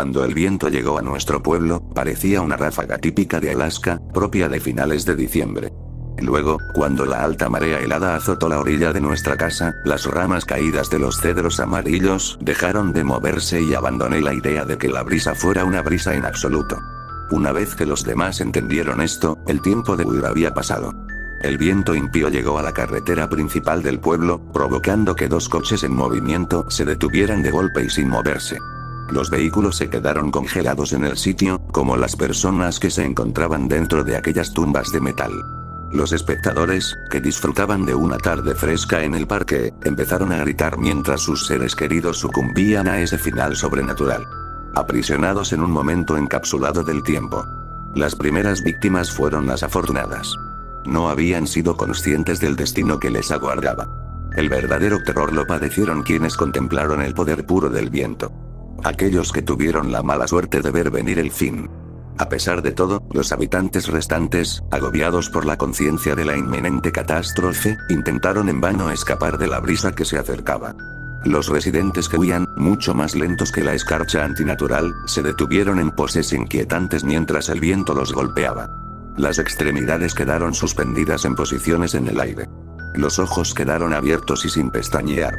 Cuando el viento llegó a nuestro pueblo, parecía una ráfaga típica de Alaska, propia de finales de diciembre. Luego, cuando la alta marea helada azotó la orilla de nuestra casa, las ramas caídas de los cedros amarillos dejaron de moverse y abandoné la idea de que la brisa fuera una brisa en absoluto. Una vez que los demás entendieron esto, el tiempo de huir había pasado. El viento impío llegó a la carretera principal del pueblo, provocando que 2 coches en movimiento se detuvieran de golpe y sin moverse. Los vehículos se quedaron congelados en el sitio, como las personas que se encontraban dentro de aquellas tumbas de metal. Los espectadores, que disfrutaban de una tarde fresca en el parque, empezaron a gritar mientras sus seres queridos sucumbían a ese final sobrenatural. Aprisionados en un momento encapsulado del tiempo. Las primeras víctimas fueron las afortunadas. No habían sido conscientes del destino que les aguardaba. El verdadero terror lo padecieron quienes contemplaron el poder puro del viento. Aquellos que tuvieron la mala suerte de ver venir el fin. A pesar de todo, los habitantes restantes, agobiados por la conciencia de la inminente catástrofe, intentaron en vano escapar de la brisa que se acercaba. Los residentes que huían, mucho más lentos que la escarcha antinatural, se detuvieron en poses inquietantes mientras el viento los golpeaba. Las extremidades quedaron suspendidas en posiciones en el aire. Los ojos quedaron abiertos y sin pestañear.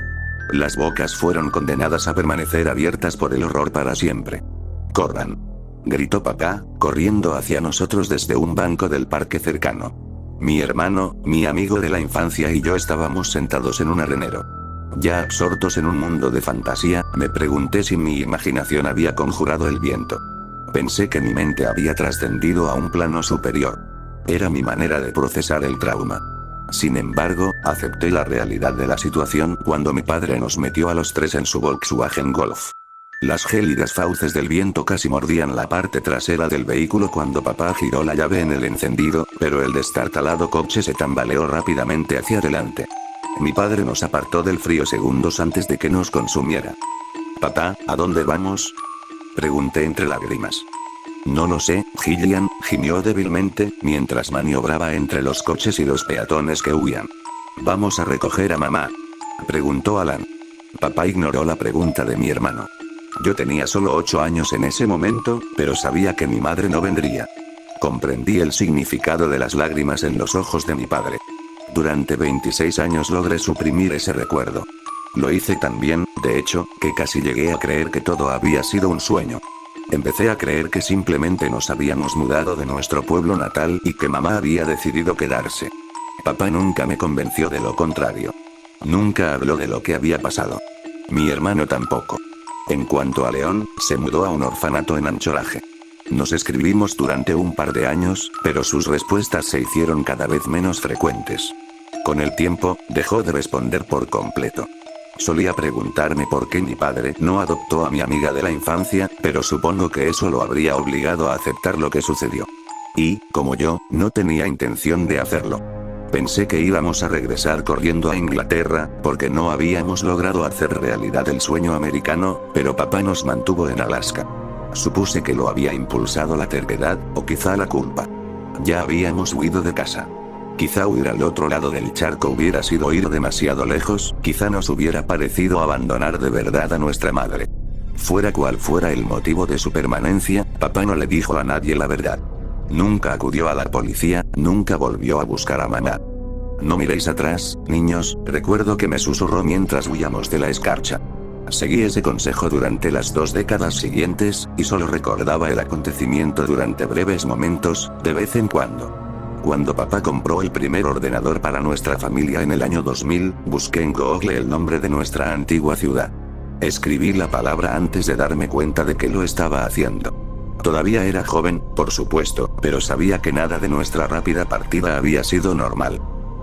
Las bocas fueron condenadas a permanecer abiertas por el horror para siempre. «¡Corran!», gritó papá, corriendo hacia nosotros desde un banco del parque cercano. Mi hermano, mi amigo de la infancia y yo estábamos sentados en un arenero. Ya absortos en un mundo de fantasía, me pregunté si mi imaginación había conjurado el viento. Pensé que mi mente había trascendido a un plano superior. Era mi manera de procesar el trauma. Sin embargo, acepté la realidad de la situación cuando mi padre nos metió a los 3 en su Volkswagen Golf. Las gélidas fauces del viento casi mordían la parte trasera del vehículo cuando papá giró la llave en el encendido, pero el destartalado coche se tambaleó rápidamente hacia adelante. Mi padre nos apartó del frío segundos antes de que nos consumiera. «Papá, ¿a dónde vamos?», pregunté entre lágrimas. «No lo sé, Gillian», gimió débilmente, mientras maniobraba entre los coches y los peatones que huían. «¿Vamos a recoger a mamá?», preguntó Alan. Papá ignoró la pregunta de mi hermano. Yo tenía solo 8 años en ese momento, pero sabía que mi madre no vendría. Comprendí el significado de las lágrimas en los ojos de mi padre. Durante 26 años logré suprimir ese recuerdo. Lo hice tan bien, de hecho, que casi llegué a creer que todo había sido un sueño. Empecé a creer que simplemente nos habíamos mudado de nuestro pueblo natal y que mamá había decidido quedarse. Papá nunca me convenció de lo contrario. Nunca habló de lo que había pasado. Mi hermano tampoco. En cuanto a León, se mudó a un orfanato en Anchorage. Nos escribimos durante un par de años, pero sus respuestas se hicieron cada vez menos frecuentes. Con el tiempo, dejó de responder por completo. Solía preguntarme por qué mi padre no adoptó a mi amiga de la infancia, pero supongo que eso lo habría obligado a aceptar lo que sucedió. Y, como yo, no tenía intención de hacerlo. Pensé que íbamos a regresar corriendo a Inglaterra, porque no habíamos logrado hacer realidad el sueño americano, pero papá nos mantuvo en Alaska. Supuse que lo había impulsado la terquedad, o quizá la culpa. Ya habíamos huido de casa. Quizá huir al otro lado del charco hubiera sido ir demasiado lejos, quizá nos hubiera parecido abandonar de verdad a nuestra madre. Fuera cual fuera el motivo de su permanencia, papá no le dijo a nadie la verdad. Nunca acudió a la policía, nunca volvió a buscar a mamá. No miréis atrás, niños, recuerdo que me susurró mientras huíamos de la escarcha. Seguí ese consejo durante las 2 décadas siguientes, y solo recordaba el acontecimiento durante breves momentos, de vez en cuando. Cuando papá compró el primer ordenador para nuestra familia en el año 2000, busqué en Google el nombre de nuestra antigua ciudad. Escribí la palabra antes de darme cuenta de que lo estaba haciendo. Todavía era joven, por supuesto, pero sabía que nada de nuestra rápida partida había sido normal.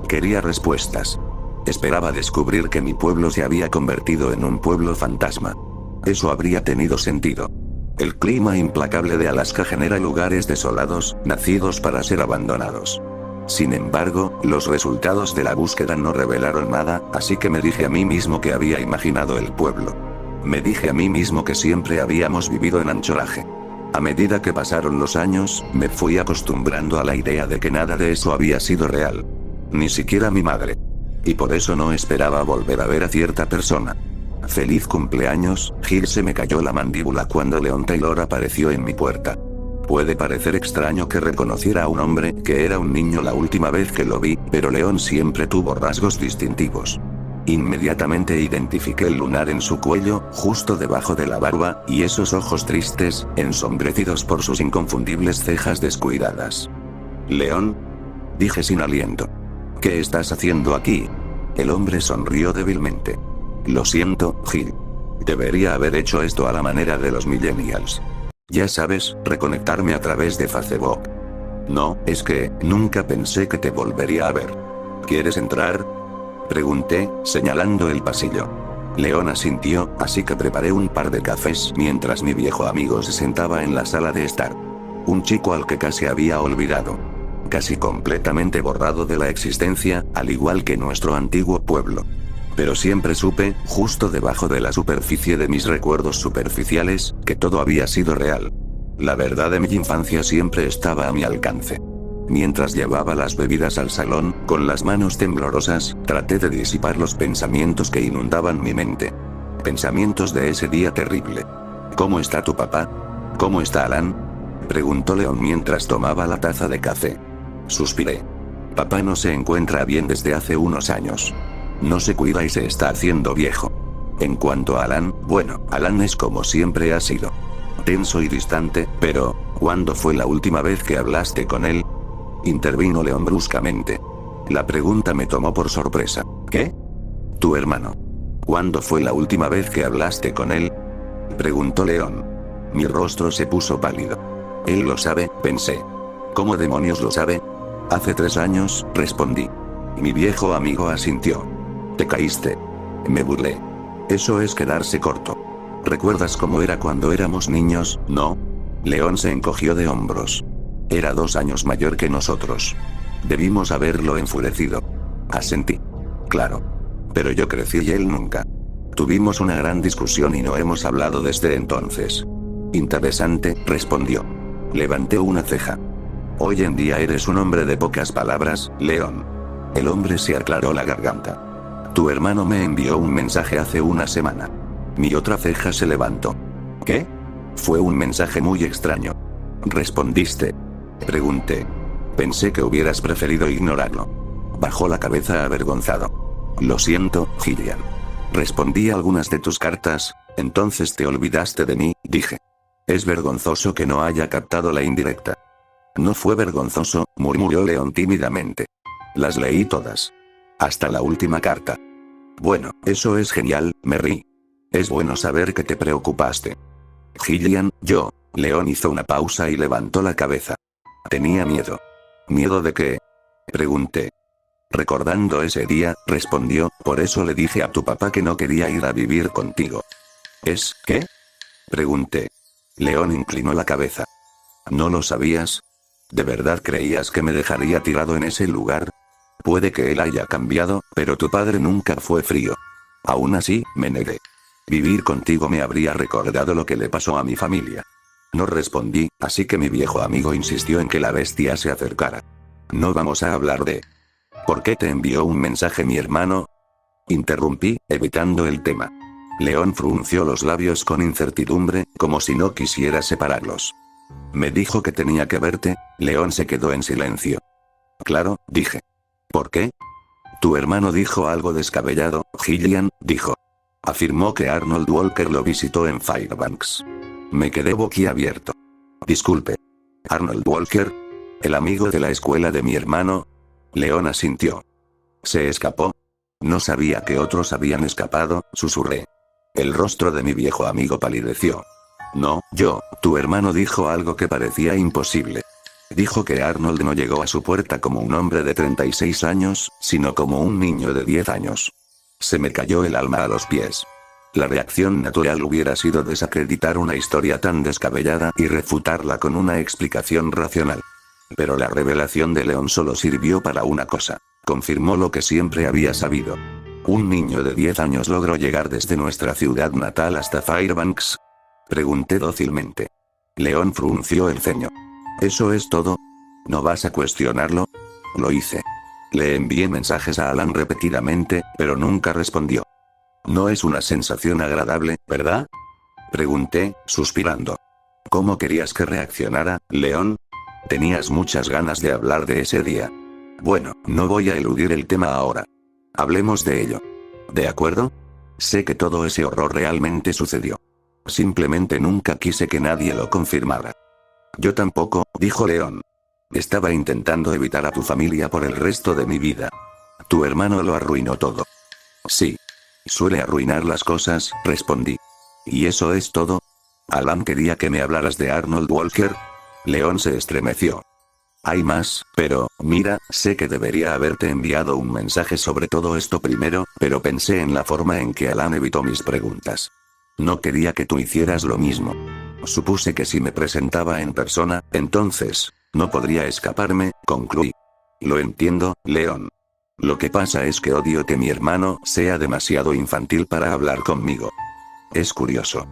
Quería respuestas. Esperaba descubrir que mi pueblo se había convertido en un pueblo fantasma. Eso habría tenido sentido. El clima implacable de Alaska genera lugares desolados, nacidos para ser abandonados. Sin embargo, los resultados de la búsqueda no revelaron nada, así que me dije a mí mismo que había imaginado el pueblo. Me dije a mí mismo que siempre habíamos vivido en Anchorage. A medida que pasaron los años, me fui acostumbrando a la idea de que nada de eso había sido real. Ni siquiera mi madre. Y por eso no esperaba volver a ver a cierta persona. Feliz cumpleaños, Gil. Se me cayó la mandíbula cuando Leon Taylor apareció en mi puerta. Puede parecer extraño que reconociera a un hombre que era un niño la última vez que lo vi, pero Leon siempre tuvo rasgos distintivos. Inmediatamente identifiqué el lunar en su cuello, justo debajo de la barba, y esos ojos tristes, ensombrecidos por sus inconfundibles cejas descuidadas. «Leon», dije sin aliento. «¿Qué estás haciendo aquí?». El hombre sonrió débilmente. «Lo siento, Gil. Debería haber hecho esto a la manera de los millennials. Ya sabes, reconectarme a través de Facebook. No, es que, nunca pensé que te volvería a ver. ¿Quieres entrar?», pregunté, señalando el pasillo. Leon asintió, así que preparé un par de cafés mientras mi viejo amigo se sentaba en la sala de estar. Un chico al que casi había olvidado. Casi completamente borrado de la existencia, al igual que nuestro antiguo pueblo. Pero siempre supe, justo debajo de la superficie de mis recuerdos superficiales, que todo había sido real. La verdad de mi infancia siempre estaba a mi alcance. Mientras llevaba las bebidas al salón, con las manos temblorosas, traté de disipar los pensamientos que inundaban mi mente. Pensamientos de ese día terrible. «¿Cómo está tu papá? ¿Cómo está Alan?», preguntó Leon mientras tomaba la taza de café. Suspiré. «Papá no se encuentra bien desde hace unos años. No se cuida y se está haciendo viejo. En cuanto a Alan, bueno, Alan es como siempre ha sido. Tenso y distante, pero, ¿cuándo fue la última vez que hablaste con él?», intervino Leon bruscamente. La pregunta me tomó por sorpresa. «¿Qué?». «Tu hermano. ¿Cuándo fue la última vez que hablaste con él?», preguntó Leon. Mi rostro se puso pálido. «Él lo sabe», pensé. «¿Cómo demonios lo sabe?». «Hace 3 años», respondí. Mi viejo amigo asintió. «¿Te caíste?», me burlé. «Eso es quedarse corto. ¿Recuerdas cómo era cuando éramos niños, no?». Leon se encogió de hombros. Era 2 años mayor que nosotros. Debimos haberlo enfurecido. Asentí. «Claro. Pero yo crecí y él nunca. Tuvimos una gran discusión y no hemos hablado desde entonces». «Interesante», respondió. Levanté una ceja. «Hoy en día eres un hombre de pocas palabras, Leon». El hombre se aclaró la garganta. «Tu hermano me envió un mensaje hace una semana». Mi otra ceja se levantó. «¿Qué?». «Fue un mensaje muy extraño». «¿Respondiste?», pregunté. «Pensé que hubieras preferido ignorarlo». Bajó la cabeza avergonzado. «Lo siento, Gillian. Respondí a algunas de tus cartas, entonces te olvidaste de mí», dije. «Es vergonzoso que no haya captado la indirecta». «No fue vergonzoso», murmuró Leon tímidamente. «Las leí todas. Hasta la última carta». «Bueno, eso es genial», me reí. «Es bueno saber que te preocupaste». «Gillian, yo». Leon hizo una pausa y levantó la cabeza. Tenía miedo. «¿Miedo de qué?», pregunté. «Recordando ese día», respondió, «por eso le dije a tu papá que no quería ir a vivir contigo». «¿Es qué?», pregunté. Leon inclinó la cabeza. «¿No lo sabías? ¿De verdad creías que me dejaría tirado en ese lugar? Puede que él haya cambiado, pero tu padre nunca fue frío». Aún así, me negué. «Vivir contigo me habría recordado lo que le pasó a mi familia». No respondí, así que mi viejo amigo insistió en que la bestia se acercara. «No vamos a hablar de... ¿Por qué te envió un mensaje mi hermano?», interrumpí, evitando el tema. Leon frunció los labios con incertidumbre, como si no quisiera separarlos. «Me dijo que tenía que verte». Leon se quedó en silencio. «Claro», dije. «¿Por qué?». «Tu hermano dijo algo descabellado, Gillian», dijo. Afirmó que Arnold Walker lo visitó en Fairbanks. Me quedé boquiabierto. «Disculpe. ¿Arnold Walker? ¿El amigo de la escuela de mi hermano?». Leon asintió. «¿Se escapó?». «No sabía que otros habían escapado», susurré. El rostro de mi viejo amigo palideció. «No, tu hermano dijo algo que parecía imposible. Dijo que Arnold no llegó a su puerta como un hombre de 36 años, sino como un niño de 10 años». Se me cayó el alma a los pies. La reacción natural hubiera sido desacreditar una historia tan descabellada y refutarla con una explicación racional. Pero la revelación de Leon solo sirvió para una cosa. Confirmó lo que siempre había sabido. ¿Un niño de 10 años logró llegar desde nuestra ciudad natal hasta Fairbanks?, pregunté dócilmente. Leon frunció el ceño. ¿Eso es todo? ¿No vas a cuestionarlo? Lo hice. Le envié mensajes a Alan repetidamente, pero nunca respondió. No es una sensación agradable, ¿verdad? Pregunté, suspirando. ¿Cómo querías que reaccionara, León? Tenías muchas ganas de hablar de ese día. Bueno, no voy a eludir el tema ahora. Hablemos de ello. ¿De acuerdo? Sé que todo ese horror realmente sucedió. Simplemente nunca quise que nadie lo confirmara. Yo tampoco, dijo León. Estaba intentando evitar a tu familia por el resto de mi vida. Tu hermano lo arruinó todo. Sí. Suele arruinar las cosas, respondí. ¿Y eso es todo? ¿Alan quería que me hablaras de Arnold Walker? León se estremeció. Hay más, pero, mira, sé que debería haberte enviado un mensaje sobre todo esto primero, pero pensé en la forma en que Alan evitó mis preguntas. No quería que tú hicieras lo mismo. Supuse que si me presentaba en persona, entonces, no podría escaparme, concluí. Lo entiendo, León. Lo que pasa es que odio que mi hermano sea demasiado infantil para hablar conmigo. Es curioso.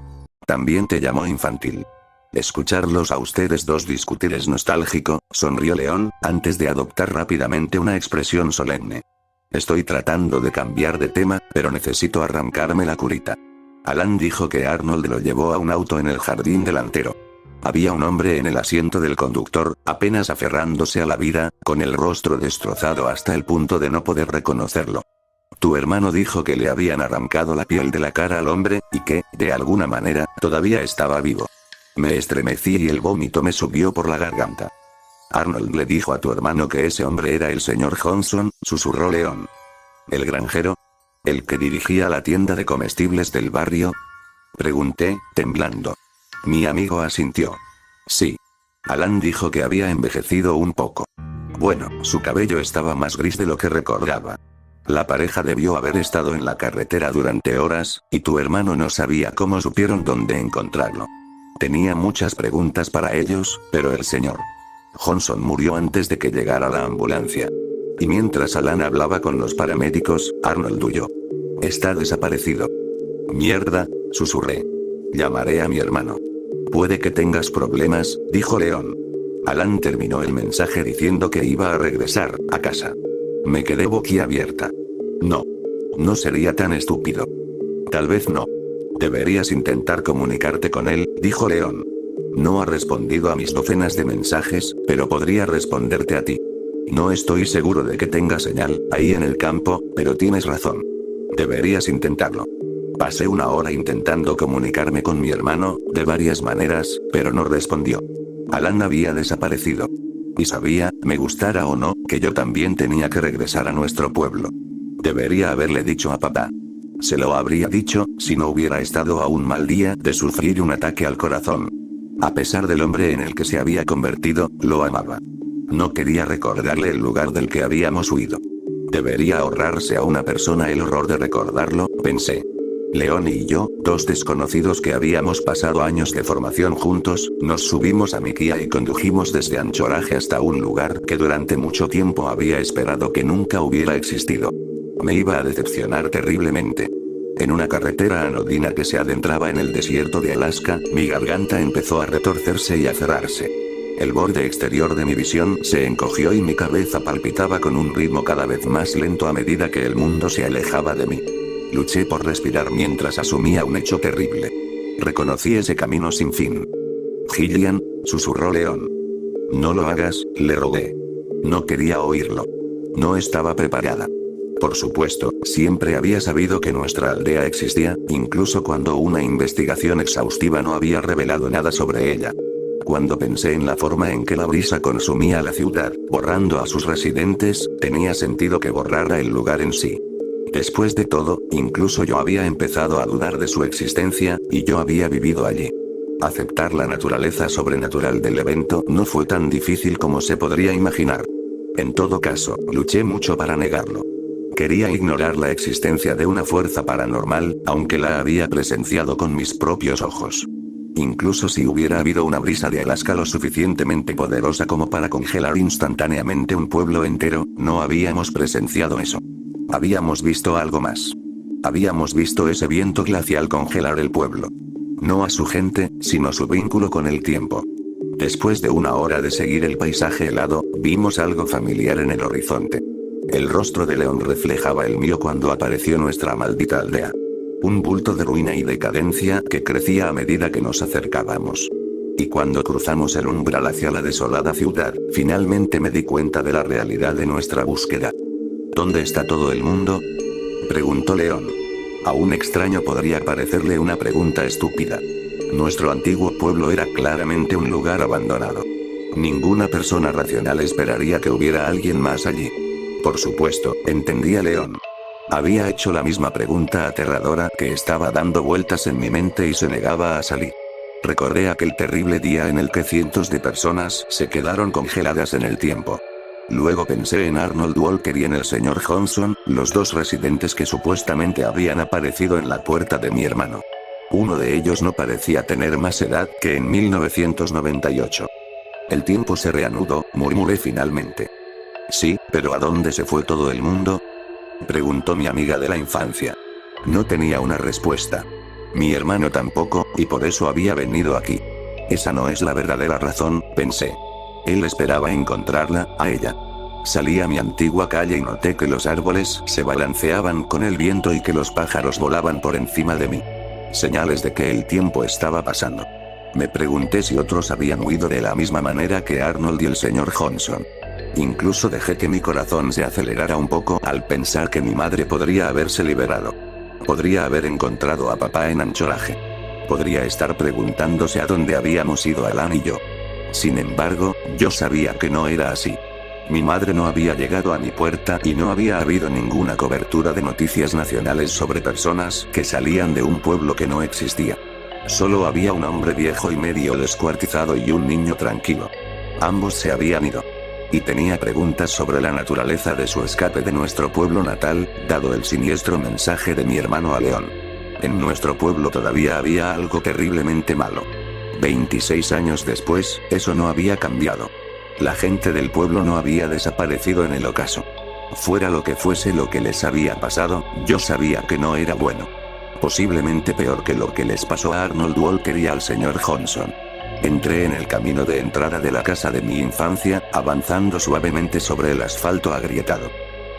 También te llamó infantil. Escucharlos a ustedes dos discutir es nostálgico, sonrió León, antes de adoptar rápidamente una expresión solemne. Estoy tratando de cambiar de tema, pero necesito arrancarme la curita. Alan dijo que Arnold lo llevó a un auto en el jardín delantero. Había un hombre en el asiento del conductor, apenas aferrándose a la vida, con el rostro destrozado hasta el punto de no poder reconocerlo. Tu hermano dijo que le habían arrancado la piel de la cara al hombre, y que, de alguna manera, todavía estaba vivo. Me estremecí y el vómito me subió por la garganta. Arnold le dijo a tu hermano que ese hombre era el señor Johnson, susurró León. ¿El granjero? ¿El que dirigía la tienda de comestibles del barrio? Pregunté, temblando. Mi amigo asintió. Sí. Alan dijo que había envejecido un poco. Bueno, su cabello estaba más gris de lo que recordaba. La pareja debió haber estado en la carretera durante horas, y tu hermano no sabía cómo supieron dónde encontrarlo. Tenía muchas preguntas para ellos, pero el señor Johnson murió antes de que llegara la ambulancia. Y mientras Alan hablaba con los paramédicos, Arnold huyó. Está desaparecido. Mierda, susurré. Llamaré a mi hermano. Puede que tengas problemas, dijo León. Alan terminó el mensaje diciendo que iba a regresar a casa. Me quedé boquiabierta. No. No sería tan estúpido. Tal vez no. Deberías intentar comunicarte con él, dijo León. No ha respondido a mis docenas de mensajes, pero podría responderte a ti. No estoy seguro de que tenga señal, ahí en el campo, pero tienes razón. Deberías intentarlo. Pasé una hora intentando comunicarme con mi hermano, de varias maneras, pero no respondió. Alan había desaparecido. Y sabía, me gustara o no, que yo también tenía que regresar a nuestro pueblo. Debería haberle dicho a papá. Se lo habría dicho, si no hubiera estado a un mal día de sufrir un ataque al corazón. A pesar del hombre en el que se había convertido, lo amaba. No quería recordarle el lugar del que habíamos huido. Debería ahorrarse a una persona el horror de recordarlo, pensé. León y yo, dos desconocidos que habíamos pasado años de formación juntos, nos subimos a mi Kia y condujimos desde Anchorage hasta un lugar que durante mucho tiempo había esperado que nunca hubiera existido. Me iba a decepcionar terriblemente. En una carretera anodina que se adentraba en el desierto de Alaska, mi garganta empezó a retorcerse y a cerrarse. El borde exterior de mi visión se encogió y mi cabeza palpitaba con un ritmo cada vez más lento a medida que el mundo se alejaba de mí. Luché por respirar mientras asumía un hecho terrible. Reconocí ese camino sin fin. Gillian, susurró León. No lo hagas, le rogué. No quería oírlo. No estaba preparada. Por supuesto, siempre había sabido que nuestra aldea existía, incluso cuando una investigación exhaustiva no había revelado nada sobre ella. Cuando pensé en la forma en que la brisa consumía la ciudad, borrando a sus residentes, tenía sentido que borrara el lugar en sí. Después de todo, incluso yo había empezado a dudar de su existencia, y yo había vivido allí. Aceptar la naturaleza sobrenatural del evento no fue tan difícil como se podría imaginar. En todo caso, luché mucho para negarlo. Quería ignorar la existencia de una fuerza paranormal, aunque la había presenciado con mis propios ojos. Incluso si hubiera habido una brisa de Alaska lo suficientemente poderosa como para congelar instantáneamente un pueblo entero, no habíamos presenciado eso. Habíamos visto algo más. Habíamos visto ese viento glacial congelar el pueblo. No a su gente, sino su vínculo con el tiempo. Después de una hora de seguir el paisaje helado, vimos algo familiar en el horizonte. El rostro de León reflejaba el mío cuando apareció nuestra maldita aldea. Un bulto de ruina y decadencia que crecía a medida que nos acercábamos. Y cuando cruzamos el umbral hacia la desolada ciudad, finalmente me di cuenta de la realidad de nuestra búsqueda. ¿Dónde está todo el mundo?, preguntó León. A un extraño podría parecerle una pregunta estúpida. Nuestro antiguo pueblo era claramente un lugar abandonado. Ninguna persona racional esperaría que hubiera alguien más allí. Por supuesto, entendía León. Había hecho la misma pregunta aterradora que estaba dando vueltas en mi mente y se negaba a salir. Recordé aquel terrible día en el que cientos de personas se quedaron congeladas en el tiempo. Luego pensé en Arnold Walker y en el señor Johnson, los dos residentes que supuestamente habían aparecido en la puerta de mi hermano. Uno de ellos no parecía tener más edad que en 1998. El tiempo se reanudó, murmuré finalmente. Sí, pero ¿a dónde se fue todo el mundo?, preguntó mi amiga de la infancia. No tenía una respuesta. Mi hermano tampoco, y por eso había venido aquí. Esa no es la verdadera razón, pensé. Él esperaba encontrarla, a ella. Salí a mi antigua calle y noté que los árboles se balanceaban con el viento y que los pájaros volaban por encima de mí. Señales de que el tiempo estaba pasando. Me pregunté si otros habían huido de la misma manera que Arnold y el señor Johnson. Incluso dejé que mi corazón se acelerara un poco al pensar que mi madre podría haberse liberado. Podría haber encontrado a papá en Anchorage. Podría estar preguntándose a dónde habíamos ido Alan y yo. Sin embargo, yo sabía que no era así. Mi madre no había llegado a mi puerta y no había habido ninguna cobertura de noticias nacionales sobre personas que salían de un pueblo que no existía. Solo había un hombre viejo y medio descuartizado y un niño tranquilo. Ambos se habían ido. Y tenía preguntas sobre la naturaleza de su escape de nuestro pueblo natal, dado el siniestro mensaje de mi hermano a León. En nuestro pueblo todavía había algo terriblemente malo. 26 años después, eso no había cambiado. La gente del pueblo no había desaparecido en el ocaso. Fuera lo que fuese lo que les había pasado, yo sabía que no era bueno. Posiblemente peor que lo que les pasó a Arnold Walker y al señor Johnson. Entré en el camino de entrada de la casa de mi infancia, avanzando suavemente sobre el asfalto agrietado.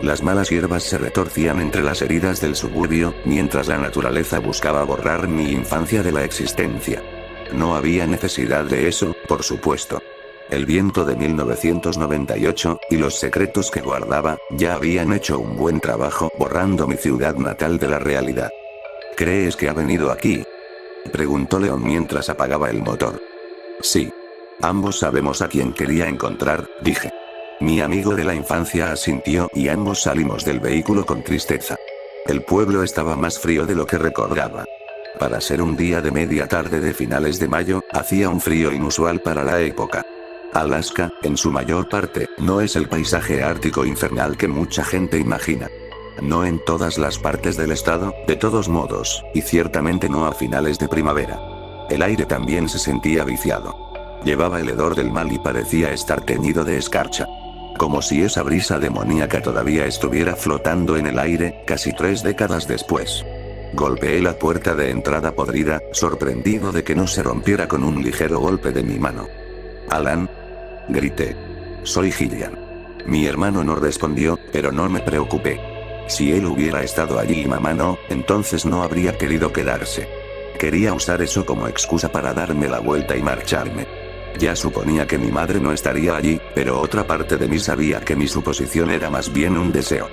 Las malas hierbas se retorcían entre las heridas del suburbio, mientras la naturaleza buscaba borrar mi infancia de la existencia. No había necesidad de eso, por supuesto. El viento de 1998, y los secretos que guardaba, ya habían hecho un buen trabajo borrando mi ciudad natal de la realidad. ¿Crees que ha venido aquí?, preguntó León mientras apagaba el motor. Sí. Ambos sabemos a quién quería encontrar, dije. Mi amigo de la infancia asintió y ambos salimos del vehículo con tristeza. El pueblo estaba más frío de lo que recordaba. Para ser un día de media tarde de finales de mayo, hacía un frío inusual para la época. Alaska, en su mayor parte, no es el paisaje ártico infernal que mucha gente imagina. No en todas las partes del estado, de todos modos, y ciertamente no a finales de primavera. El aire también se sentía viciado. Llevaba el hedor del mal y parecía estar teñido de escarcha. Como si esa brisa demoníaca todavía estuviera flotando en el aire, casi 3 décadas después. Golpeé la puerta de entrada podrida, sorprendido de que no se rompiera con un ligero golpe de mi mano. «Alan», grité. «Soy Gillian». Mi hermano no respondió, pero no me preocupé. Si él hubiera estado allí y mamá no, entonces no habría querido quedarse. Quería usar eso como excusa para darme la vuelta y marcharme. Ya suponía que mi madre no estaría allí, pero otra parte de mí sabía que mi suposición era más bien un deseo.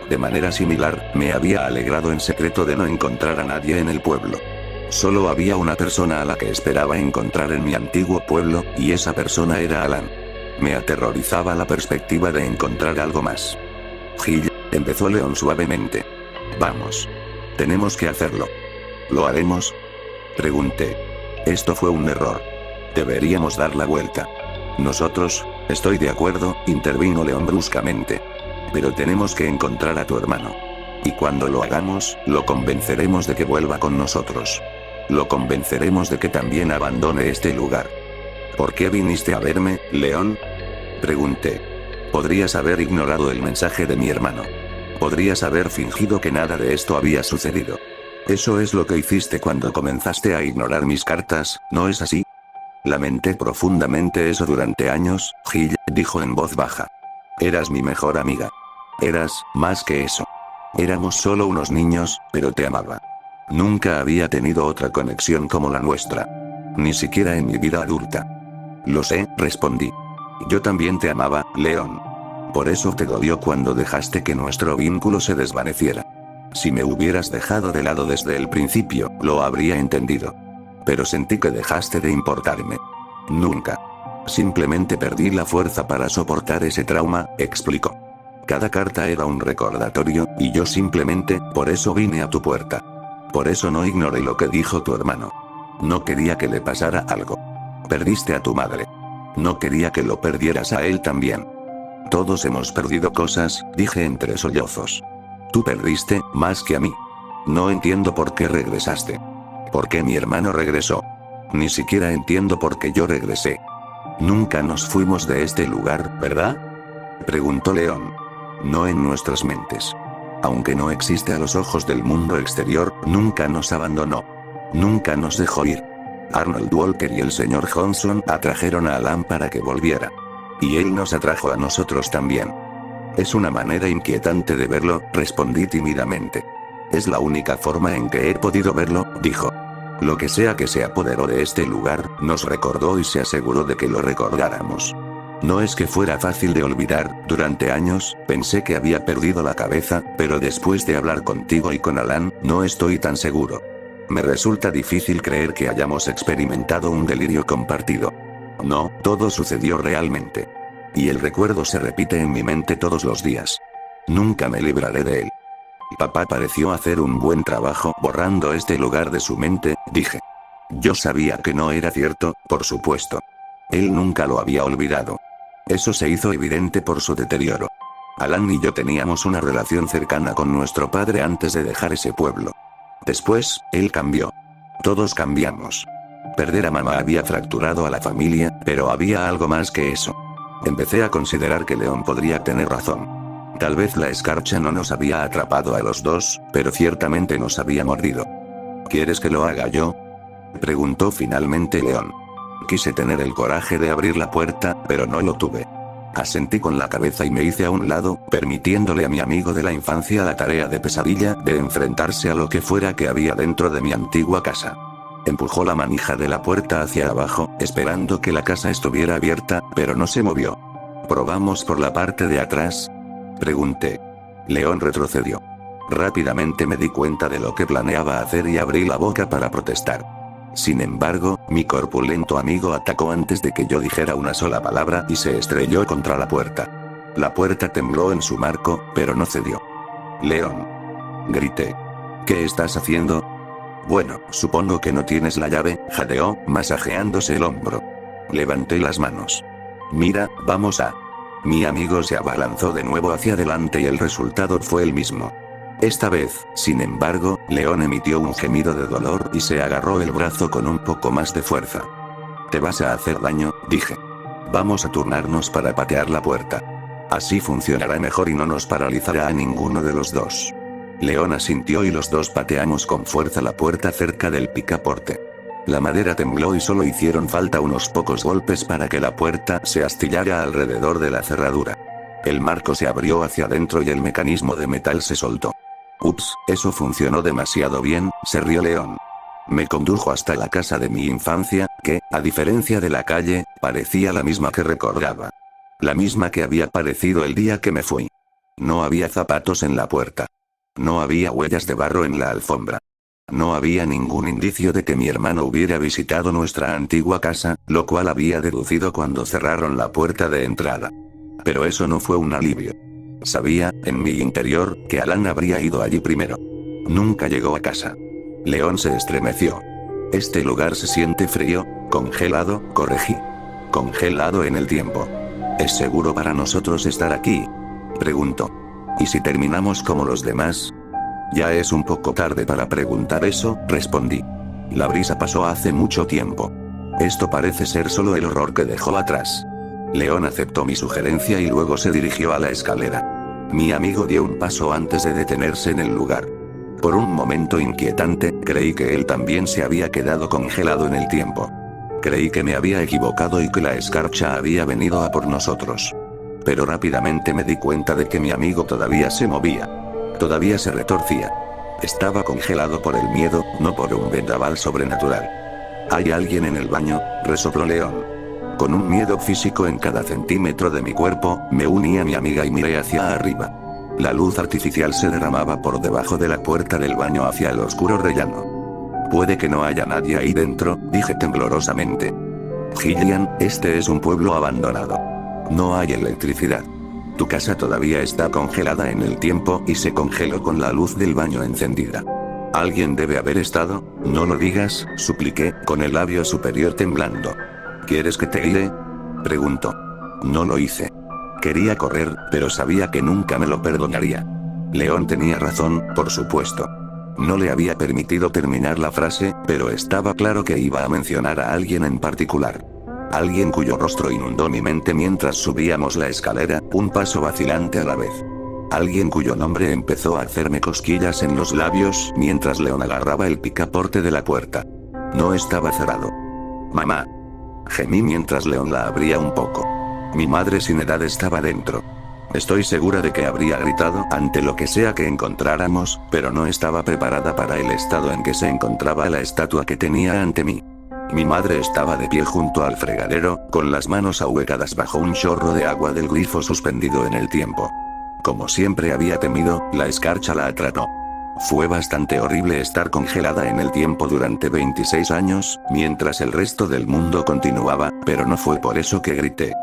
De manera similar, me había alegrado en secreto de no encontrar a nadie en el pueblo. Solo había una persona a la que esperaba encontrar en mi antiguo pueblo, y esa persona era Alan. Me aterrorizaba la perspectiva de encontrar algo más. «Gil», empezó León suavemente. «Vamos. Tenemos que hacerlo». «¿Lo haremos?», pregunté. «Esto fue un error. Deberíamos dar la vuelta». «Nosotros, estoy de acuerdo», intervino León bruscamente. «Pero tenemos que encontrar a tu hermano. Y cuando lo hagamos, lo convenceremos de que vuelva con nosotros. Lo convenceremos de que también abandone este lugar». «¿Por qué viniste a verme, León?», pregunté. Podrías haber ignorado el mensaje de mi hermano. Podrías haber fingido que nada de esto había sucedido. Eso es lo que hiciste cuando comenzaste a ignorar mis cartas, ¿no es así? Lamenté profundamente eso durante años, Gil, dijo en voz baja. Eras mi mejor amiga. Eras, más que eso. Éramos solo unos niños, pero te amaba. Nunca había tenido otra conexión como la nuestra. Ni siquiera en mi vida adulta. Lo sé, respondí. Yo también te amaba, León. Por eso te dolió cuando dejaste que nuestro vínculo se desvaneciera. Si me hubieras dejado de lado desde el principio, lo habría entendido. Pero sentí que dejaste de importarme. Nunca. Simplemente perdí la fuerza para soportar ese trauma, explicó. Cada carta era un recordatorio, y yo simplemente, por eso vine a tu puerta. Por eso no ignoré lo que dijo tu hermano. No quería que le pasara algo. Perdiste a tu madre. No quería que lo perdieras a él también. Todos hemos perdido cosas, dije entre sollozos. Tú perdiste, más que a mí. No entiendo por qué regresaste. ¿Por qué mi hermano regresó? Ni siquiera entiendo por qué yo regresé. Nunca nos fuimos de este lugar, ¿verdad? Preguntó León. No en nuestras mentes. Aunque no existe a los ojos del mundo exterior, nunca nos abandonó. Nunca nos dejó ir. Arnold Walker y el señor Johnson atrajeron a Alan para que volviera. Y él nos atrajo a nosotros también. Es una manera inquietante de verlo, respondí tímidamente. Es la única forma en que he podido verlo, dijo. Lo que sea que se apoderó de este lugar, nos recordó y se aseguró de que lo recordáramos. No es que fuera fácil de olvidar, durante años, pensé que había perdido la cabeza, pero después de hablar contigo y con Alan, no estoy tan seguro. Me resulta difícil creer que hayamos experimentado un delirio compartido. No, todo sucedió realmente. Y el recuerdo se repite en mi mente todos los días. Nunca me libraré de él. Papá pareció hacer un buen trabajo borrando este lugar de su mente, dije. Yo sabía que no era cierto, por supuesto. Él nunca lo había olvidado. Eso se hizo evidente por su deterioro. Alan y yo teníamos una relación cercana con nuestro padre antes de dejar ese pueblo. Después, él cambió. Todos cambiamos. Perder a mamá había fracturado a la familia, pero había algo más que eso. Empecé a considerar que León podría tener razón. Tal vez la escarcha no nos había atrapado a los dos, pero ciertamente nos había mordido. ¿Quieres que lo haga yo? Preguntó finalmente León. Quise tener el coraje de abrir la puerta, pero no lo tuve. Asentí con la cabeza y me hice a un lado, permitiéndole a mi amigo de la infancia la tarea de pesadilla de enfrentarse a lo que fuera que había dentro de mi antigua casa. Empujó la manija de la puerta hacia abajo, esperando que la casa estuviera abierta, pero no se movió. ¿Probamos por la parte de atrás? Pregunté. León retrocedió. Rápidamente me di cuenta de lo que planeaba hacer y abrí la boca para protestar. Sin embargo, mi corpulento amigo atacó antes de que yo dijera una sola palabra y se estrelló contra la puerta. La puerta tembló en su marco, pero no cedió. León. Grité. ¿Qué estás haciendo? Bueno, supongo que no tienes la llave, jadeó, masajeándose el hombro. Levanté las manos. Mira, vamos a... Mi amigo se abalanzó de nuevo hacia adelante y el resultado fue el mismo. Esta vez, sin embargo, León emitió un gemido de dolor y se agarró el brazo con un poco más de fuerza. Te vas a hacer daño, dije. Vamos a turnarnos para patear la puerta. Así funcionará mejor y no nos paralizará a ninguno de los dos. León asintió y los dos pateamos con fuerza la puerta cerca del picaporte. La madera tembló y solo hicieron falta unos pocos golpes para que la puerta se astillara alrededor de la cerradura. El marco se abrió hacia adentro y el mecanismo de metal se soltó. Ups, eso funcionó demasiado bien, se rió León. Me condujo hasta la casa de mi infancia, que, a diferencia de la calle, parecía la misma que recordaba. La misma que había parecido el día que me fui. No había zapatos en la puerta. No había huellas de barro en la alfombra. No había ningún indicio de que mi hermano hubiera visitado nuestra antigua casa, lo cual había deducido cuando cerraron la puerta de entrada. Pero eso no fue un alivio. Sabía, en mi interior, que Alan habría ido allí primero. Nunca llegó a casa. León se estremeció. Este lugar se siente frío, congelado, corregí. Congelado en el tiempo. ¿Es seguro para nosotros estar aquí? Preguntó. ¿Y si terminamos como los demás? Ya es un poco tarde para preguntar eso, respondí. La brisa pasó hace mucho tiempo. Esto parece ser solo el horror que dejó atrás. León aceptó mi sugerencia y luego se dirigió a la escalera. Mi amigo dio un paso antes de detenerse en el lugar. Por un momento inquietante, creí que él también se había quedado congelado en el tiempo. Creí que me había equivocado y que la escarcha había venido a por nosotros. Pero rápidamente me di cuenta de que mi amigo todavía se movía. Todavía se retorcía. Estaba congelado por el miedo, no por un vendaval sobrenatural. ¿Hay alguien en el baño?, resopló León. Con un miedo físico en cada centímetro de mi cuerpo, me uní a mi amiga y miré hacia arriba. La luz artificial se derramaba por debajo de la puerta del baño hacia el oscuro rellano. Puede que no haya nadie ahí dentro, dije temblorosamente. Gillian, este es un pueblo abandonado. No hay electricidad. Tu casa todavía está congelada en el tiempo y se congeló con la luz del baño encendida. Alguien debe haber estado, no lo digas, supliqué, con el labio superior temblando. ¿Quieres que te guíe?, preguntó. No lo hice. Quería correr, pero sabía que nunca me lo perdonaría. León tenía razón, por supuesto. No le había permitido terminar la frase, pero estaba claro que iba a mencionar a alguien en particular. Alguien cuyo rostro inundó mi mente mientras subíamos la escalera, un paso vacilante a la vez. Alguien cuyo nombre empezó a hacerme cosquillas en los labios mientras León agarraba el picaporte de la puerta. No estaba cerrado. Mamá. Gemí mientras León la abría un poco. Mi madre sin edad estaba dentro. Estoy segura de que habría gritado ante lo que sea que encontráramos, pero no estaba preparada para el estado en que se encontraba la estatua que tenía ante mí. Mi madre estaba de pie junto al fregadero, con las manos ahuecadas bajo un chorro de agua del grifo suspendido en el tiempo. Como siempre había temido, la escarcha la atrapó. Fue bastante horrible estar congelada en el tiempo durante 26 años, mientras el resto del mundo continuaba, pero no fue por eso que grité.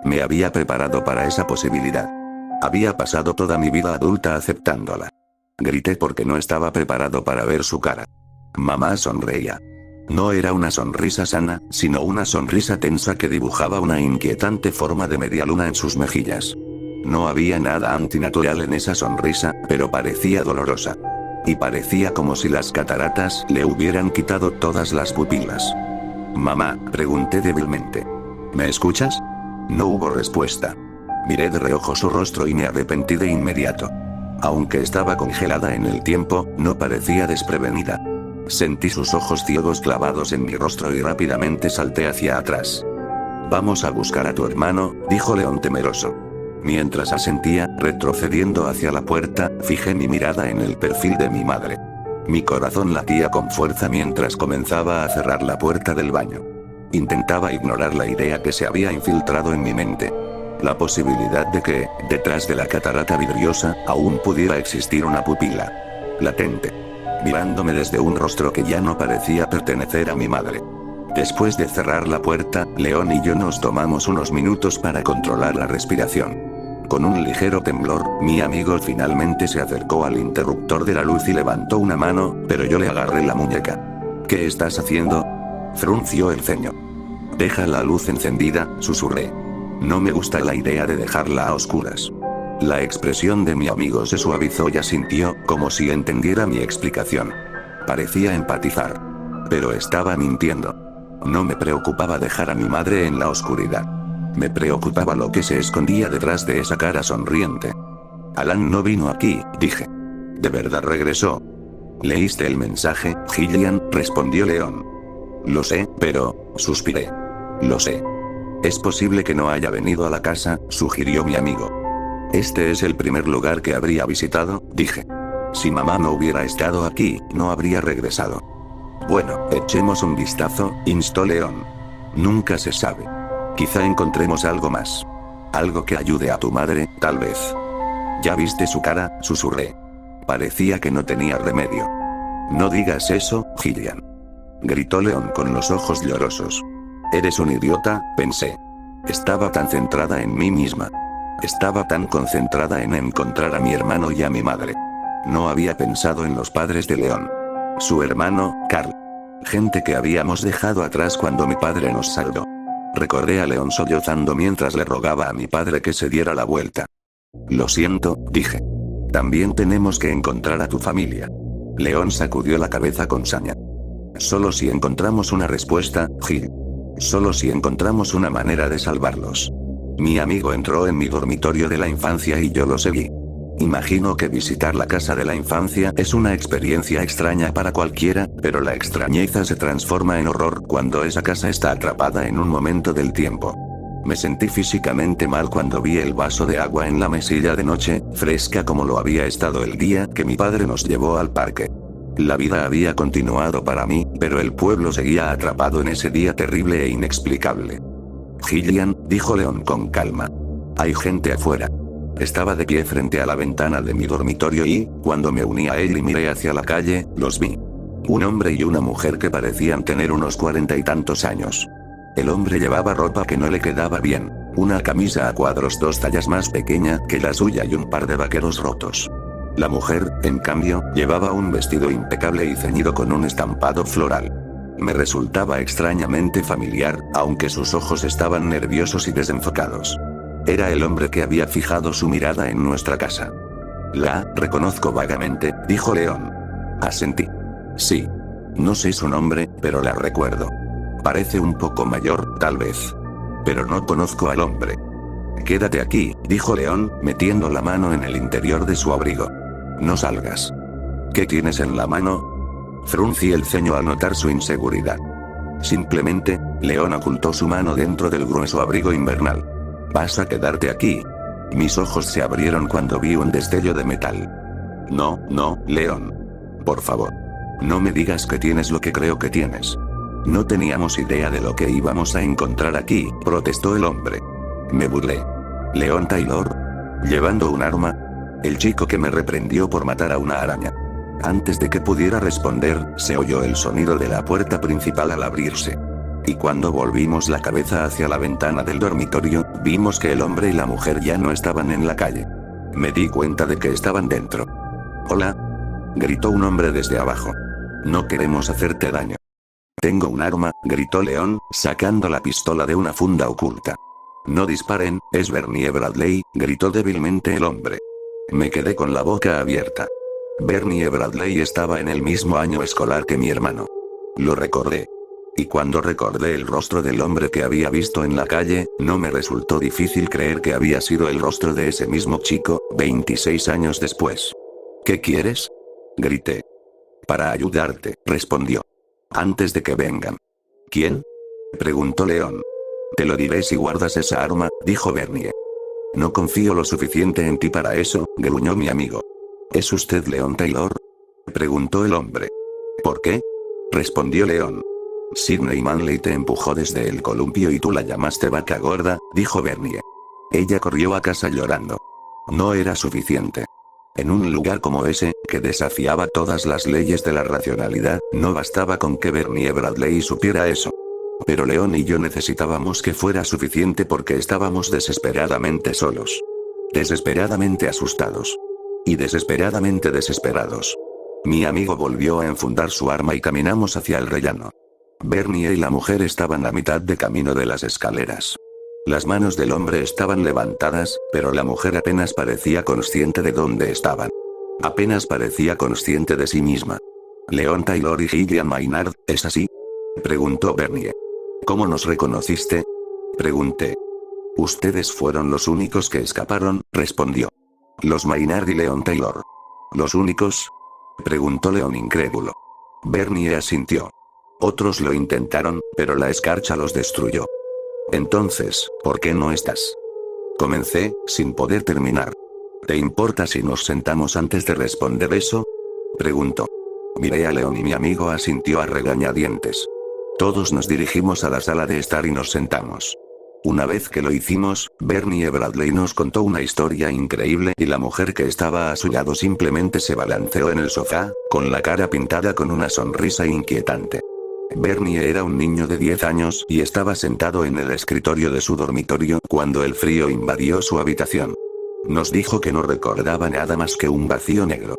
Me había preparado para esa posibilidad. Había pasado toda mi vida adulta aceptándola. Grité porque no estaba preparado para ver su cara. Mamá sonreía. No era una sonrisa sana, sino una sonrisa tensa que dibujaba una inquietante forma de media luna en sus mejillas. No había nada antinatural en esa sonrisa, pero parecía dolorosa. Y parecía como si las cataratas le hubieran quitado todas las pupilas. Mamá, pregunté débilmente. ¿Me escuchas? No hubo respuesta. Miré de reojo su rostro y me arrepentí de inmediato. Aunque estaba congelada en el tiempo, no parecía desprevenida. Sentí sus ojos ciegos clavados en mi rostro y rápidamente salté hacia atrás. Vamos a buscar a tu hermano, dijo León temeroso. Mientras asentía, retrocediendo hacia la puerta, fijé mi mirada en el perfil de mi madre. Mi corazón latía con fuerza mientras comenzaba a cerrar la puerta del baño. Intentaba ignorar la idea que se había infiltrado en mi mente. La posibilidad de que, detrás de la catarata vidriosa, aún pudiera existir una pupila latente, mirándome desde un rostro que ya no parecía pertenecer a mi madre. Después de cerrar la puerta, León y yo nos tomamos unos minutos para controlar la respiración. Con un ligero temblor, mi amigo finalmente se acercó al interruptor de la luz y levantó una mano, pero yo le agarré la muñeca. ¿Qué estás haciendo?, frunció el ceño. Deja la luz encendida, susurré. No me gusta la idea de dejarla a oscuras. La expresión de mi amigo se suavizó y asintió, como si entendiera mi explicación. Parecía empatizar. Pero estaba mintiendo. No me preocupaba dejar a mi madre en la oscuridad. Me preocupaba lo que se escondía detrás de esa cara sonriente. Alan no vino aquí, dije. ¿De verdad regresó? ¿Leíste el mensaje, Gillian?, respondió León. Lo sé, pero, suspiré. Lo sé. Es posible que no haya venido a la casa, sugirió mi amigo. Este es el primer lugar que habría visitado, dije. Si mamá no hubiera estado aquí, no habría regresado. Bueno, echemos un vistazo, instó León. Nunca se sabe. Quizá encontremos algo más. Algo que ayude a tu madre, tal vez. ¿Ya viste su cara?, susurré. Parecía que no tenía remedio. No digas eso, Gillian. Gritó León con los ojos llorosos. Eres un idiota, pensé. Estaba tan centrada en mí misma. Estaba tan concentrada en encontrar a mi hermano y a mi madre. No había pensado en los padres de León. Su hermano, Carl. Gente que habíamos dejado atrás cuando mi padre nos salvó. Recordé a León sollozando mientras le rogaba a mi padre que se diera la vuelta. Lo siento, dije. También tenemos que encontrar a tu familia. León sacudió la cabeza con saña. Solo si encontramos una respuesta, Gil. Solo si encontramos una manera de salvarlos. Mi amigo entró en mi dormitorio de la infancia y yo lo seguí. Imagino que visitar la casa de la infancia es una experiencia extraña para cualquiera, pero la extrañeza se transforma en horror cuando esa casa está atrapada en un momento del tiempo. Me sentí físicamente mal cuando vi el vaso de agua en la mesilla de noche, fresca como lo había estado el día que mi padre nos llevó al parque. La vida había continuado para mí, pero el pueblo seguía atrapado en ese día terrible e inexplicable. Gillian, dijo Leon con calma. Hay gente afuera. Estaba de pie frente a la ventana de mi dormitorio y, cuando me uní a él y miré hacia la calle, los vi. Un hombre y una mujer que parecían tener unos 40 y tantos años. El hombre llevaba ropa que no le quedaba bien, una camisa a cuadros 2 tallas más pequeña que la suya y un par de vaqueros rotos. La mujer, en cambio, llevaba un vestido impecable y ceñido con un estampado floral. Me resultaba extrañamente familiar, aunque sus ojos estaban nerviosos y desenfocados. Era el hombre que había fijado su mirada en nuestra casa. La reconozco vagamente, dijo Leon. Asentí. Sí. No sé su nombre, pero la recuerdo. Parece un poco mayor, tal vez. Pero no conozco al hombre. Quédate aquí, dijo Leon, metiendo la mano en el interior de su abrigo. No salgas. ¿Qué tienes en la mano? Fruncí el ceño al notar su inseguridad. Simplemente, Leon ocultó su mano dentro del grueso abrigo invernal. ¿Vas a quedarte aquí? Mis ojos se abrieron cuando vi un destello de metal. No, Leon. Por favor. No me digas que tienes lo que creo que tienes. No teníamos idea de lo que íbamos a encontrar aquí, protestó el hombre. Me burlé. Leon Taylor. ¿Llevando un arma? El chico que me reprendió por matar a una araña. Antes de que pudiera responder, se oyó el sonido de la puerta principal al abrirse. Y cuando volvimos la cabeza hacia la ventana del dormitorio, vimos que el hombre y la mujer ya no estaban en la calle. Me di cuenta de que estaban dentro. Hola. Gritó un hombre desde abajo. No queremos hacerte daño. Tengo un arma, gritó Leon, sacando la pistola de una funda oculta. No disparen, es Bernie Bradley, gritó débilmente el hombre. Me quedé con la boca abierta. Bernie Bradley estaba en el mismo año escolar que mi hermano. Lo recordé. Y cuando recordé el rostro del hombre que había visto en la calle, no me resultó difícil creer que había sido el rostro de ese mismo chico, 26 años después. ¿Qué quieres? Grité. Para ayudarte, respondió. Antes de que vengan. ¿Quién? Preguntó Leon. Te lo diré si guardas esa arma, dijo Bernie. No confío lo suficiente en ti para eso, gruñó mi amigo. ¿Es usted Leon Taylor? Preguntó el hombre. ¿Por qué? Respondió Leon. Sidney Manley te empujó desde el columpio y tú la llamaste vaca gorda, dijo Bernie. Ella corrió a casa llorando. No era suficiente. En un lugar como ese, que desafiaba todas las leyes de la racionalidad, no bastaba con que Bernie Bradley supiera eso. Pero Leon y yo necesitábamos que fuera suficiente porque estábamos desesperadamente solos. Desesperadamente asustados. Y desesperadamente desesperados. Mi amigo volvió a enfundar su arma y caminamos hacia el rellano. Bernie y la mujer estaban a mitad de camino de las escaleras. Las manos del hombre estaban levantadas, pero la mujer apenas parecía consciente de dónde estaban. Apenas parecía consciente de sí misma. Leon Taylor y Gillian Maynard, ¿es así? Preguntó Bernie. ¿Cómo nos reconociste? Pregunté. Ustedes fueron los únicos que escaparon, respondió. Los Maynard y Leon Taylor. ¿Los únicos? Preguntó Leon incrédulo. Bernie asintió. Otros lo intentaron, pero la escarcha los destruyó. Entonces, ¿por qué no estás? Comencé, sin poder terminar. ¿Te importa si nos sentamos antes de responder eso? Preguntó. Miré a Leon y mi amigo asintió a regañadientes. Todos nos dirigimos a la sala de estar y nos sentamos. Una vez que lo hicimos, Bernie Bradley nos contó una historia increíble y la mujer que estaba a su lado simplemente se balanceó en el sofá, con la cara pintada con una sonrisa inquietante. Bernie era un niño de 10 años y estaba sentado en el escritorio de su dormitorio cuando el frío invadió su habitación. Nos dijo que no recordaba nada más que un vacío negro.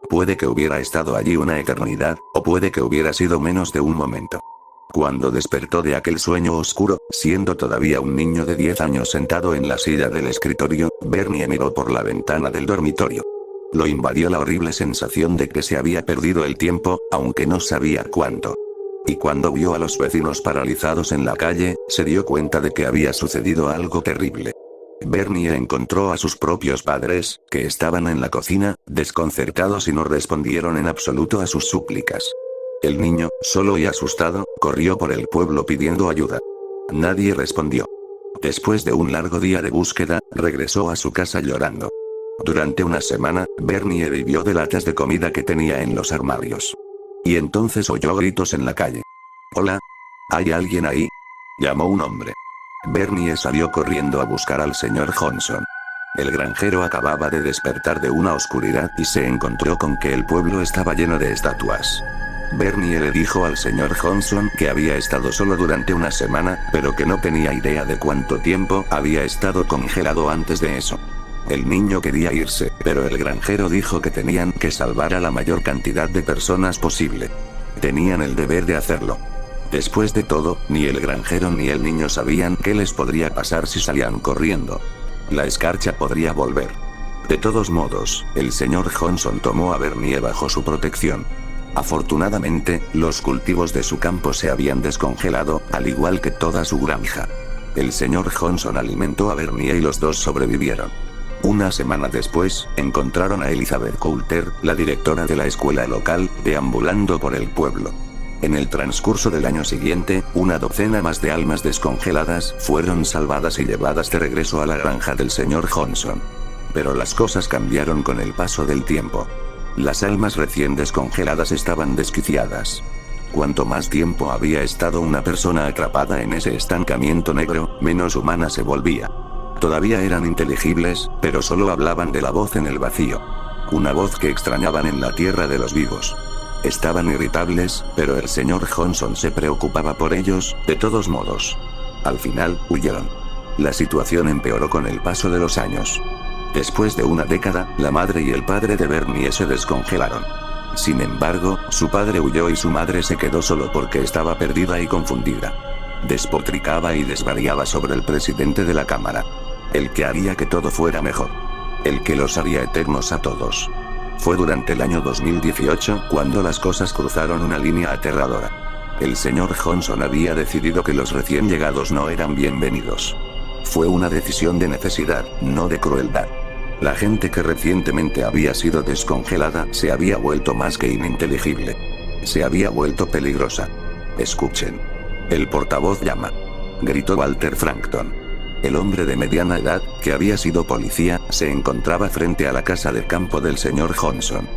Puede que hubiera estado allí una eternidad, o puede que hubiera sido menos de un momento. Cuando despertó de aquel sueño oscuro, siendo todavía un niño de 10 años sentado en la silla del escritorio, Bernie miró por la ventana del dormitorio. Lo invadió la horrible sensación de que se había perdido el tiempo, aunque no sabía cuánto. Y cuando vio a los vecinos paralizados en la calle, se dio cuenta de que había sucedido algo terrible. Bernie encontró a sus propios padres, que estaban en la cocina, desconcertados y no respondieron en absoluto a sus súplicas. El niño, solo y asustado, corrió por el pueblo pidiendo ayuda. Nadie respondió. Después de un largo día de búsqueda, regresó a su casa llorando. Durante una semana, Bernie vivió de latas de comida que tenía en los armarios. Y entonces oyó gritos en la calle. «Hola. ¿Hay alguien ahí?», llamó un hombre. Bernie salió corriendo a buscar al señor Johnson. El granjero acababa de despertar de una oscuridad y se encontró con que el pueblo estaba lleno de estatuas. Bernie le dijo al señor Johnson que había estado solo durante una semana, pero que no tenía idea de cuánto tiempo había estado congelado antes de eso. El niño quería irse, pero el granjero dijo que tenían que salvar a la mayor cantidad de personas posible. Tenían el deber de hacerlo. Después de todo, ni el granjero ni el niño sabían qué les podría pasar si salían corriendo. La escarcha podría volver. De todos modos, el señor Johnson tomó a Bernie bajo su protección. Afortunadamente, los cultivos de su campo se habían descongelado, al igual que toda su granja. El señor Johnson alimentó a Bernie y los dos sobrevivieron. Una semana después, encontraron a Elizabeth Coulter, la directora de la escuela local, deambulando por el pueblo. En el transcurso del año siguiente, una docena más de almas descongeladas fueron salvadas y llevadas de regreso a la granja del señor Johnson. Pero las cosas cambiaron con el paso del tiempo. Las almas recién descongeladas estaban desquiciadas. Cuanto más tiempo había estado una persona atrapada en ese estancamiento negro, menos humana se volvía. Todavía eran inteligibles, pero solo hablaban de la voz en el vacío. Una voz que extrañaban en la tierra de los vivos. Estaban irritables, pero el señor Johnson se preocupaba por ellos, de todos modos. Al final, huyeron. La situación empeoró con el paso de los años. Después de una década, la madre y el padre de Bernie se descongelaron. Sin embargo, su padre huyó y su madre se quedó solo porque estaba perdida y confundida. Despotricaba y desvariaba sobre el presidente de la cámara. El que haría que todo fuera mejor. El que los haría eternos a todos. Fue durante el año 2018 cuando las cosas cruzaron una línea aterradora. El señor Johnson había decidido que los recién llegados no eran bienvenidos. Fue una decisión de necesidad, no de crueldad. La gente que recientemente había sido descongelada se había vuelto más que ininteligible. Se había vuelto peligrosa. Escuchen. El portavoz llama. Gritó Walter Frankton. El hombre de mediana edad, que había sido policía, se encontraba frente a la casa de campo del señor Johnson.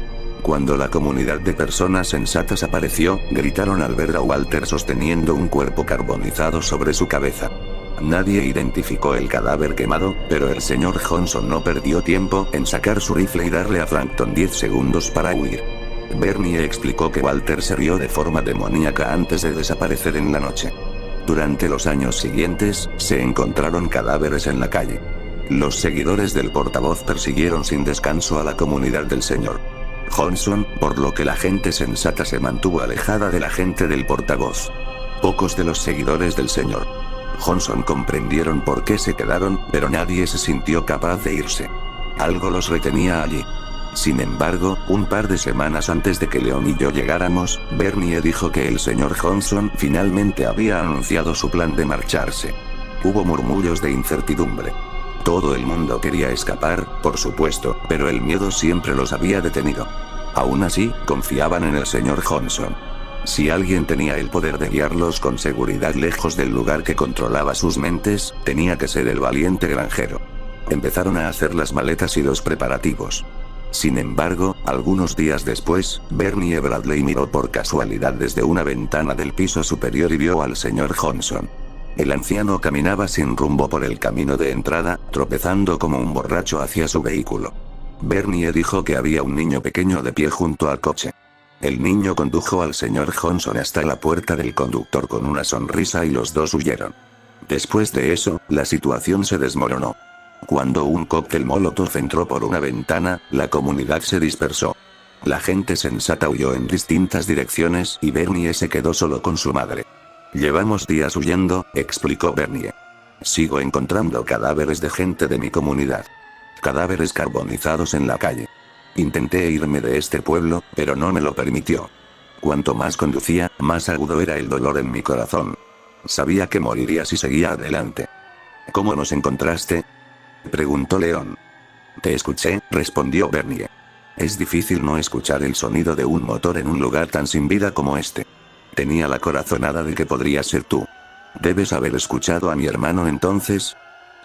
Cuando la comunidad de personas sensatas apareció, gritaron al ver a Walter sosteniendo un cuerpo carbonizado sobre su cabeza. Nadie identificó el cadáver quemado, pero el señor Johnson no perdió tiempo en sacar su rifle y darle a Frankton 10 segundos para huir. Bernie explicó que Walter se rió de forma demoníaca antes de desaparecer en la noche. Durante los años siguientes, se encontraron cadáveres en la calle. Los seguidores del portavoz persiguieron sin descanso a la comunidad del señor Johnson, por lo que la gente sensata se mantuvo alejada de la gente del portavoz. Pocos de los seguidores del señor Johnson comprendieron por qué se quedaron, pero nadie se sintió capaz de irse. Algo los retenía allí. Sin embargo, un par de semanas antes de que Leon y yo llegáramos, Bernie dijo que el señor Johnson finalmente había anunciado su plan de marcharse. Hubo murmullos de incertidumbre. Todo el mundo quería escapar, por supuesto, pero el miedo siempre los había detenido. Aún así, confiaban en el señor Johnson. Si alguien tenía el poder de guiarlos con seguridad lejos del lugar que controlaba sus mentes, tenía que ser el valiente granjero. Empezaron a hacer las maletas y los preparativos. Sin embargo, algunos días después, Bernie Bradley miró por casualidad desde una ventana del piso superior y vio al señor Johnson. El anciano caminaba sin rumbo por el camino de entrada, tropezando como un borracho hacia su vehículo. Bernie dijo que había un niño pequeño de pie junto al coche. El niño condujo al señor Johnson hasta la puerta del conductor con una sonrisa y los dos huyeron. Después de eso, la situación se desmoronó. Cuando un cóctel molotov entró por una ventana, la comunidad se dispersó. La gente sensata huyó en distintas direcciones y Bernie se quedó solo con su madre. Llevamos días huyendo, explicó Bernie. Sigo encontrando cadáveres de gente de mi comunidad. Cadáveres carbonizados en la calle. Intenté irme de este pueblo, pero no me lo permitió. Cuanto más conducía, más agudo era el dolor en mi corazón. Sabía que moriría si seguía adelante. ¿Cómo nos encontraste?, preguntó Leon. Te escuché, respondió Bernie. Es difícil no escuchar el sonido de un motor en un lugar tan sin vida como este. Tenía la corazonada de que podría ser tú. ¿Debes haber escuchado a mi hermano entonces?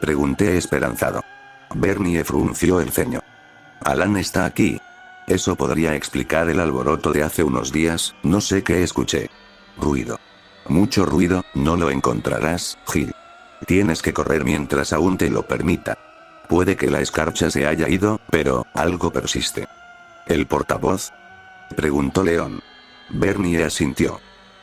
Pregunté esperanzado. Bernie frunció el ceño. Alan está aquí. Eso podría explicar el alboroto de hace unos días, no sé qué escuché. Ruido. Mucho ruido, no lo encontrarás, Gil. Tienes que correr mientras aún te lo permita. Puede que la escarcha se haya ido, pero algo persiste. ¿El portavoz? Preguntó León. Bernie asintió.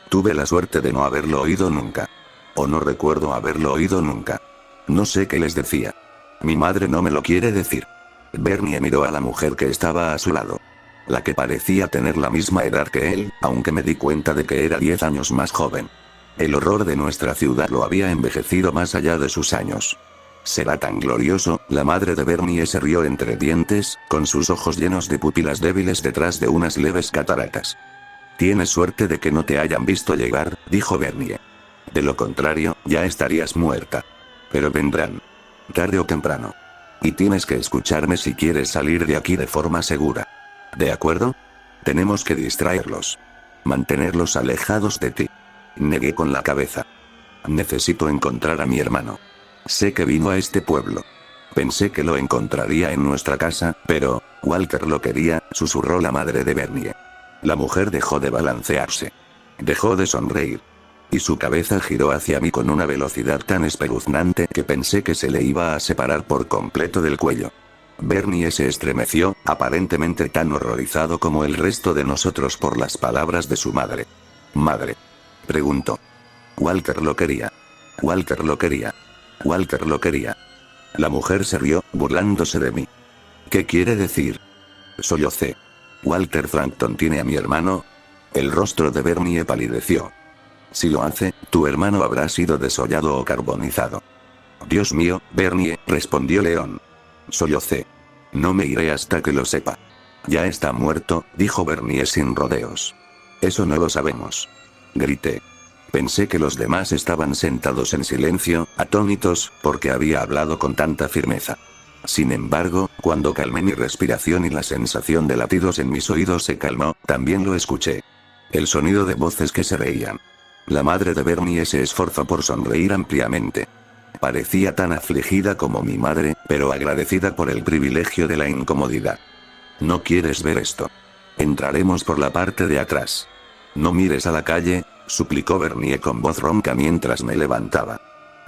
Tuve la suerte de no haberlo oído nunca. O no recuerdo haberlo oído nunca. No sé qué les decía. Mi madre no me lo quiere decir. Bernie miró a la mujer que estaba a su lado. La que parecía tener la misma edad que él, aunque me di cuenta de que era 10 años más joven. El horror de nuestra ciudad lo había envejecido más allá de sus años. Será tan glorioso, la madre de Bernie se rió entre dientes, con sus ojos llenos de pupilas débiles detrás de unas leves cataratas. Tienes suerte de que no te hayan visto llegar, dijo Bernie. De lo contrario, ya estarías muerta. Pero vendrán. Tarde o temprano. Y tienes que escucharme si quieres salir de aquí de forma segura. ¿De acuerdo? Tenemos que distraerlos. Mantenerlos alejados de ti. Negué con la cabeza. Necesito encontrar a mi hermano. Sé que vino a este pueblo. Pensé que lo encontraría en nuestra casa, pero Walker lo quería, susurró la madre de Bernie. La mujer dejó de balancearse. Dejó de sonreír. Y su cabeza giró hacia mí con una velocidad tan espeluznante que pensé que se le iba a separar por completo del cuello. Bernie se estremeció, aparentemente tan horrorizado como el resto de nosotros por las palabras de su madre. ¿Madre? Preguntó. Walker lo quería. Walker lo quería. Walker lo quería. La mujer se rió, burlándose de mí. ¿Qué quiere decir? Sollocé. ¿Walter Frankton tiene a mi hermano? El rostro de Bernie palideció. Si lo hace, tu hermano habrá sido desollado o carbonizado. Dios mío, Bernie, respondió León. Sollocé. No me iré hasta que lo sepa. Ya está muerto, dijo Bernie sin rodeos. Eso no lo sabemos. Grité. Pensé que los demás estaban sentados en silencio, atónitos, porque había hablado con tanta firmeza. Sin embargo, cuando calmé mi respiración y la sensación de latidos en mis oídos se calmó, también lo escuché. El sonido de voces que se reían. La madre de Bernie se esforzó por sonreír ampliamente. Parecía tan afligida como mi madre, pero agradecida por el privilegio de la incomodidad. ¿No quieres ver esto? Entraremos por la parte de atrás. No mires a la calle, suplicó Bernie con voz ronca mientras me levantaba.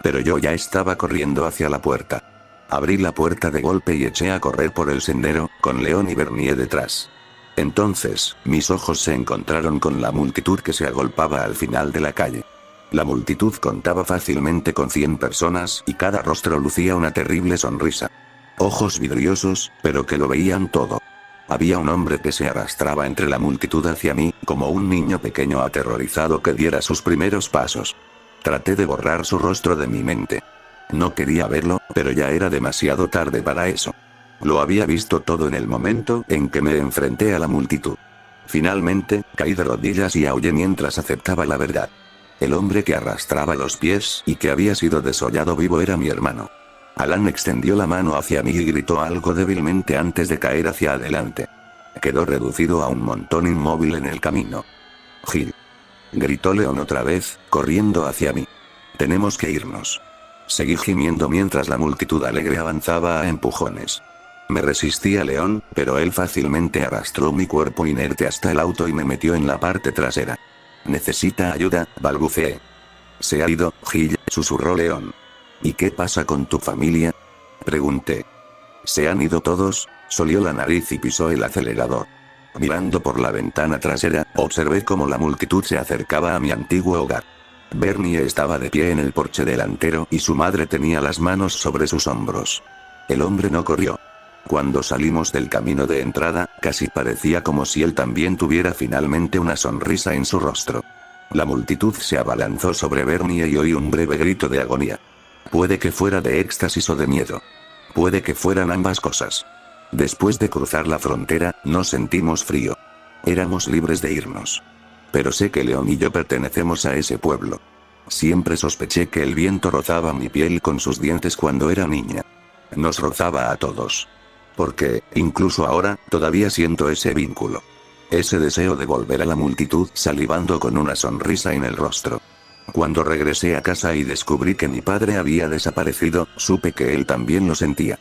Pero yo ya estaba corriendo hacia la puerta. Abrí la puerta de golpe y eché a correr por el sendero, con León y Bernie detrás. Entonces, mis ojos se encontraron con la multitud que se agolpaba al final de la calle. La multitud contaba fácilmente con 100 personas y cada rostro lucía una terrible sonrisa. Ojos vidriosos, pero que lo veían todo. Había un hombre que se arrastraba entre la multitud hacia mí, como un niño pequeño aterrorizado que diera sus primeros pasos. Traté de borrar su rostro de mi mente. No quería verlo, pero ya era demasiado tarde para eso. Lo había visto todo en el momento en que me enfrenté a la multitud. Finalmente, caí de rodillas y aullé mientras aceptaba la verdad. El hombre que arrastraba los pies y que había sido desollado vivo era mi hermano. Alan extendió la mano hacia mí y gritó algo débilmente antes de caer hacia adelante. Quedó reducido a un montón inmóvil en el camino. Gil. Gritó León otra vez, corriendo hacia mí. Tenemos que irnos. Seguí gimiendo mientras la multitud alegre avanzaba a empujones. Me resistí a León, pero él fácilmente arrastró mi cuerpo inerte hasta el auto y me metió en la parte trasera. Necesita ayuda, balbuceé. Se ha ido, Gil, susurró León. ¿Y qué pasa con tu familia? Pregunté. Se han ido todos, solió la nariz y pisó el acelerador. Mirando por la ventana trasera, observé cómo la multitud se acercaba a mi antiguo hogar. Bernie estaba de pie en el porche delantero y su madre tenía las manos sobre sus hombros. El hombre no corrió. Cuando salimos del camino de entrada, casi parecía como si él también tuviera finalmente una sonrisa en su rostro. La multitud se abalanzó sobre Bernie y oí un breve grito de agonía. Puede que fuera de éxtasis o de miedo. Puede que fueran ambas cosas. Después de cruzar la frontera, no sentimos frío. Éramos libres de irnos. Pero sé que León y yo pertenecemos a ese pueblo. Siempre sospeché que el viento rozaba mi piel con sus dientes cuando era niña. Nos rozaba a todos. Porque, incluso ahora, todavía siento ese vínculo. Ese deseo de volver a la multitud salivando con una sonrisa en el rostro. Cuando regresé a casa y descubrí que mi padre había desaparecido, supe que él también lo sentía.